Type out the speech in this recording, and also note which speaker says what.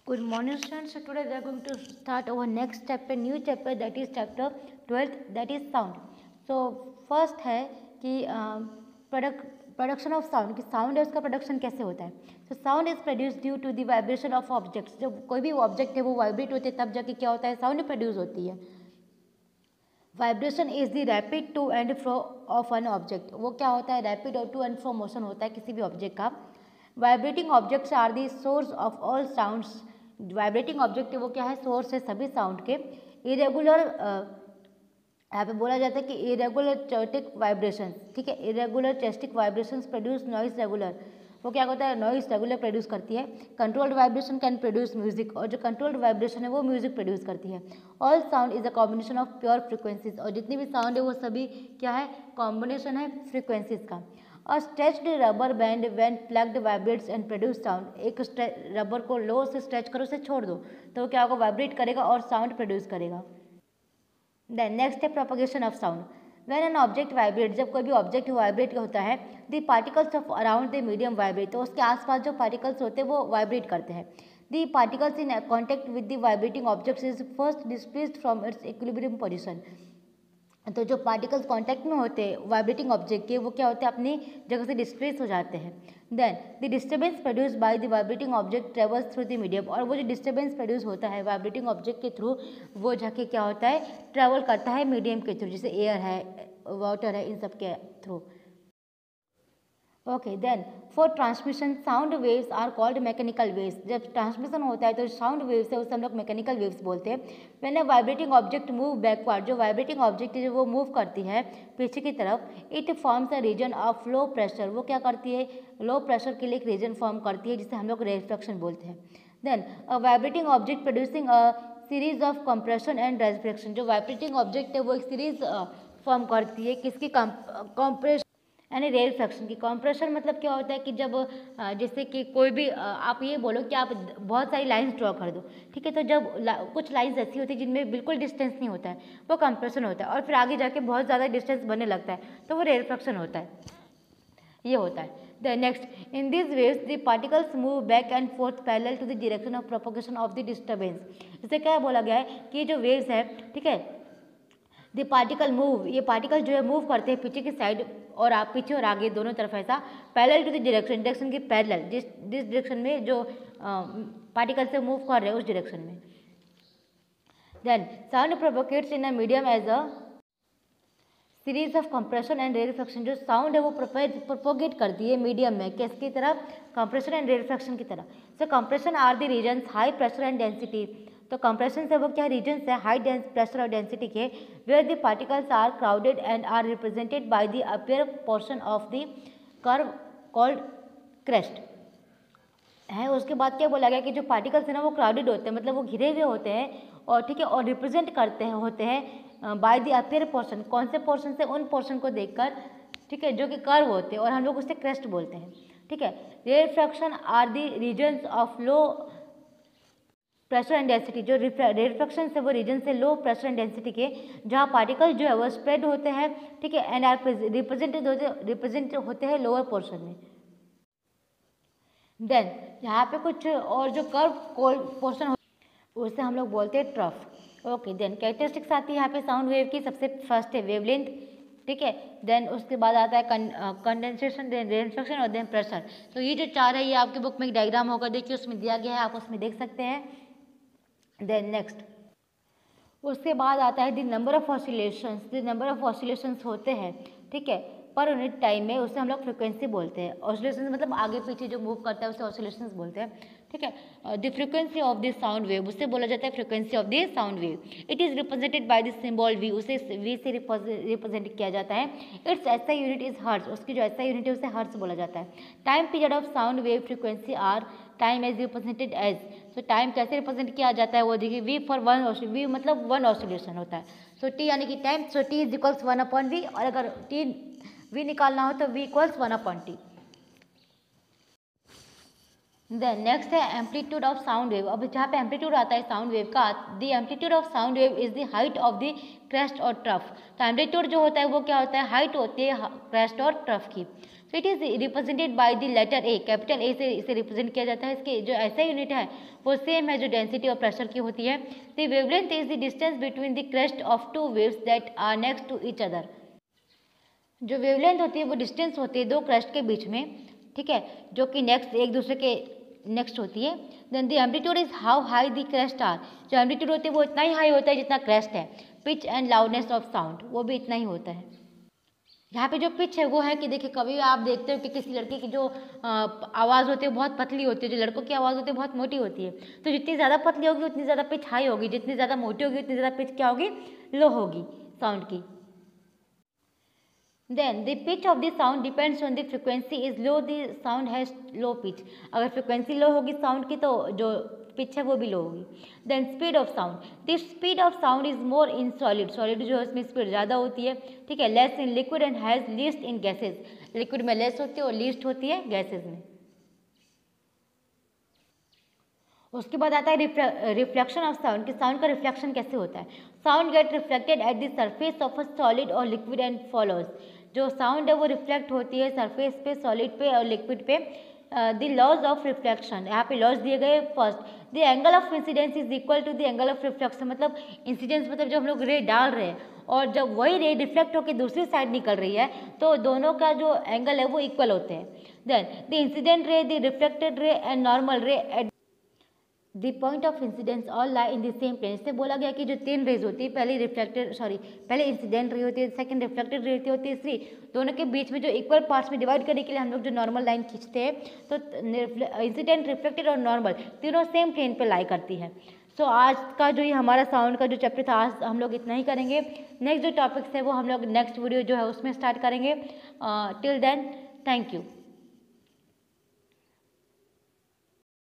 Speaker 1: Good morning, students. So today we are going to start our next chapter, new chapter, that is chapter 12th, that is sound. So first है कि production of sound, कि sound है उसका production कैसे होता है. So sound is produce due to the vibration of objects. जब कोई भी ऑब्जेक्ट है वो वाइब्रेट होते हैं तब जाके क्या होता है, साउंड प्रोड्यूस होती है. Vibration is the rapid to and fro of an object. वो क्या होता है, रैपिड और टू एंड फ्रो मोशन होता है किसी भी ऑब्जेक्ट का. Vibrating objects are the source of all sounds. Vibrating object वो क्या है, सोर्स है सभी साउंड के. इरेगुलर, यहाँ पे बोला जाता है कि इरेगुलर चेस्टिक वाइब्रेशंस, ठीक है, इरेगुलर चेस्टिक वाइब्रेशंस प्रोड्यूस नॉइज रेगुलर. वो क्या होता है, नॉइज रेगुलर प्रोड्यूस करती है. Controlled vibration can produce music, और जो कंट्रोल्ड वाइब्रेशन है वो म्यूजिक प्रोड्यूस करती है. All sound is a combination of pure frequencies. और जितनी भी साउंड है वो सभी क्या है, कॉम्बिनेशन है फ्रिक्वेंसीज का. और stretched rubber band when plugged vibrates and produce sound. एक रबर को लो से स्ट्रेच करो, उसे छोड़ दो तो वो क्या होगा, वाइब्रेट करेगा और साउंड प्रोड्यूस करेगा. देन नेक्स्ट है propagation of sound. When an object vibrate, जब कोई भी ऑब्जेक्ट वाइब्रेट होता है, the particles of around the medium vibrate. तो उसके आसपास जो पार्टिकल्स होते हैं वो वाइब्रेट करते हैं. The particles in contact with the vibrating objects is first displaced from its equilibrium position. तो जो पार्टिकल्स कांटेक्ट में होते हैं वाइब्रेटिंग ऑब्जेक्ट के, वो क्या होते हैं, अपनी जगह से डिस्प्लेस हो जाते हैं. Then the disturbance produce by the vibrating object travels through the medium. और वो जो डिस्टर्बेंस प्रोड्यूस होता है वाइब्रेटिंग ऑब्जेक्ट के थ्रू, वो जाके क्या होता है, ट्रेवल करता है मीडियम के थ्रू, जैसे एयर है, वाटर है, इन सब के through. Okay, then for transmission sound waves are called mechanical waves. जब ट्रांसमिशन होता है तो साउंड वेव्स है उसे हम लोग मैकेनिकल वेव्स बोलते हैं. When a vibrating object move backward, जो वाइब्रेटिंग ऑब्जेक्ट है वो मूव करती है पीछे की तरफ, it forms a region of low pressure. वो क्या करती है, लो प्रेशर के लिए एक रीजन फॉर्म करती है जिसे हम लोग रेफ्लेक्शन बोलते हैं. Then a vibrating object producing a series of compression and reflection. जो वाइब्रेटिंग ऑब्जेक्ट है वो एक सीरीज फॉर्म करती है किसकी, कंप्रेशन यानी रेफ्लेक्शन की. कंप्रेशन मतलब क्या होता है कि जब जैसे कि कोई भी आप ये बोलो कि आप बहुत सारी लाइंस ड्रॉ कर दो, ठीक है, तो जब कुछ लाइंस ऐसी होती है जिनमें बिल्कुल डिस्टेंस नहीं होता है, वो कंप्रेशन होता है. और फिर आगे जाके बहुत ज़्यादा डिस्टेंस बनने लगता है तो वो रेफ्लेक्शन होता है, ये होता है. The next, in this waves the particles move back and forth parallel to the direction of propagation of the disturbance. इससे क्या बोला गया है कि जो वेव्स है, ठीक है, द पार्टिकल मूव, ये पार्टिकल जो है मूव करते हैं पीछे की साइड, और आप पीछे और आगे दोनों तरफ ऐसा, parallel to the direction, direction की पैरेलल, जिस डायरेक्शन में जो पार्टिकल से मूव कर रहे हैं उस डायरेक्शन में. Then sound propagates in a medium as a series of compression and reflection. जो साउंड है वो प्रोपोगेट करती है मीडियम में, किसकी तरफ, कंप्रेशन एंड रेफ्लेक्शन की तरफ. So compression are the regions high pressure and density. तो कंप्रेशन से वो क्या रीजन्स है, हाई प्रेशर और डेंसिटी के, where the particles are crowded and are represented by the upper portion of the curve called crest है. उसके बाद क्या बोला गया कि जो पार्टिकल्स है ना वो क्राउडेड होते हैं, मतलब वो घिरे हुए होते हैं, और ठीक है, और रिप्रेजेंट करते हैं होते हैं बाय द अपर पोर्शन. कौन से पोर्शन से, उन पोर्शन को देखकर, ठीक है, जो कि कर्व होते हैं, और हम लोग उसे क्रेस्ट बोलते हैं, ठीक है. Reflection are the regions of low pressure and density. जो रिफ्लेक्शन है वो रीजन से लो प्रेशर एंड डेंसिटी के, जहाँ पार्टिकल जो है वो स्प्रेड होते हैं, ठीक है, एंड आर रिप्रेजेंट होते हैं लोअर पोर्शन में. देन यहाँ पे कुछ और जो कर्व पोर्शन उसे हम लोग बोलते हैं ट्रफ. ओके, देन कैरेक्टरिस्टिक्स आती है यहाँ पे साउंड वेव की. सबसे फर्स्ट है वेवलेंथ, ठीक है. देन उसके बाद आता है कंडेंसेशन, देन रेफ्लेक्शन और देन प्रेशर. तो ये जो चार है ये आपके बुक में एक डायग्राम होगा, देखिए उसमें दिया गया है, आप उसमें देख सकते हैं. देन नेक्स्ट, उसके बाद आता है the number of oscillations. The number of oscillations होते हैं, ठीक है, पर यूनिट टाइम में, उसे हम लोग फ्रिक्वेंसी बोलते हैं. ऑसिलेशंस मतलब आगे पीछे जो मूव करता है उसे ऑसिलेशंस बोलते हैं, ठीक है. The frequency of the sound wave, उससे बोला जाता है frequency of the sound wave. It is represented by the symbol v, उसे वी से रिप्रेजेंट किया जाता है. इट्स ऐसा यूनिट इज हर्ट्ज, उसकी जो ऐसा यूनिट है उसे हर्ट्ज बोला जाता है. Time period of sound wave frequency are time as represented as. तो टाइम कैसे रिप्रेजेंट किया जाता है वो देखिए, वी फॉर वन, वी मतलब वन ऑसिलेशन होता है. सो टी यानी कि time, so t is equals 1/v, और अगर टी वी निकालना हो तो v equals 1/t. Then next है एम्पलीट्यूड ऑफ साउंड वेव. अब जहाँ पे एम्पलीट्यूड आता है साउंड वेव का, the amplitude of sound wave is the height of the crest और ट्रफ. तो एम्पलीट्यूड जो होता है वो क्या होता है, हाइट होती है क्रेस्ट और ट्रफ की. तो it is represented by the letter A, capital A से इसे रिप्रेजेंट किया जाता है। इसके जो ऐसा यूनिट है वो सेम है जो डेंसिटी और प्रेशर की होती है। The wavelength is the distance between the crest of two waves that are next to each other. जो वेवलेंथ होती है वो डिस्टेंस होती है दो क्रेस्ट के बीच में, ठीक है, जो कि नेक्स्ट एक दूसरे के नेक्स्ट होती है। Then the amplitude is how high the crest are, जो एम्पलीट्यूड होती है वो इतना ही हाई होता है जितना क्रेस्ट है। Pitch and loudness of sound वो भी इतना ही होता है। यहाँ पे जो पिच है वो है कि देखिए कभी आप देखते हो कि किसी लड़के की जो आवाज़ होती है बहुत पतली होती है, जो लड़कों की आवाज़ होती है बहुत मोटी होती है। तो जितनी ज़्यादा पतली होगी उतनी ज़्यादा पिच हाई होगी, जितनी ज़्यादा मोटी होगी उतनी ज़्यादा पिच क्या होगी, लो होगी साउंड की। Then the pitch of the sound depends on the frequency is low, the sound has low pitch। अगर frequency low होगी sound की तो जो pitch है वो भी low होगी। Then speed of sound, the speed of sound is more in solid, solid जो है उसमें speed ज़्यादा होती है, ठीक है, less in liquid and has least in gases, liquid में less होती है और least होती है gases में। उसके बाद आता है रिफ्लेक्शन ऑफ साउंड, कि साउंड का रिफ्लेक्शन कैसे होता है। Sound gate reflected at the surface of a solid और लिक्विड एंड फॉलोज, जो साउंड है वो रिफ्लेक्ट होती है सरफेस पे, सॉलिड पे और लिक्विड पे। द लॉज ऑफ रिफ्लेक्शन, यहाँ पे लॉज दिए गए। First, the angle of incidence is equal to the angle of reflection, मतलब इंसिडेंस मतलब जब हम लोग रे डाल रहे हैं और जब वही रे रिफ्लेक्ट होकर दूसरी साइड निकल रही है तो दोनों का जो एंगल है वो इक्वल होते हैं। Then the incident ray, the reflected ray and normal ray at the point of incidence all lie in the same plane. इससे बोला गया कि जो तीन रेज होती है, पहले इंसिडेंट रे होती है, सेकंड रिफ्लेक्टेड रे होती है, तीसरी दोनों के बीच में जो इक्वल पार्ट्स में डिवाइड करने के लिए हम लोग जो नॉर्मल लाइन खींचते हैं, तो इंसिडेंट, रिफ्लेक्टेड और नॉर्मल तीनों सेम प्लेन पे लाई करती है। सो आज का जो ये हमारा साउंड का जो चैप्टर था आज हम लोग इतना ही करेंगे। नेक्स्ट जो टॉपिक्स है वो हम लोग नेक्स्ट वीडियो जो है उसमें स्टार्ट करेंगे। Till then thank you.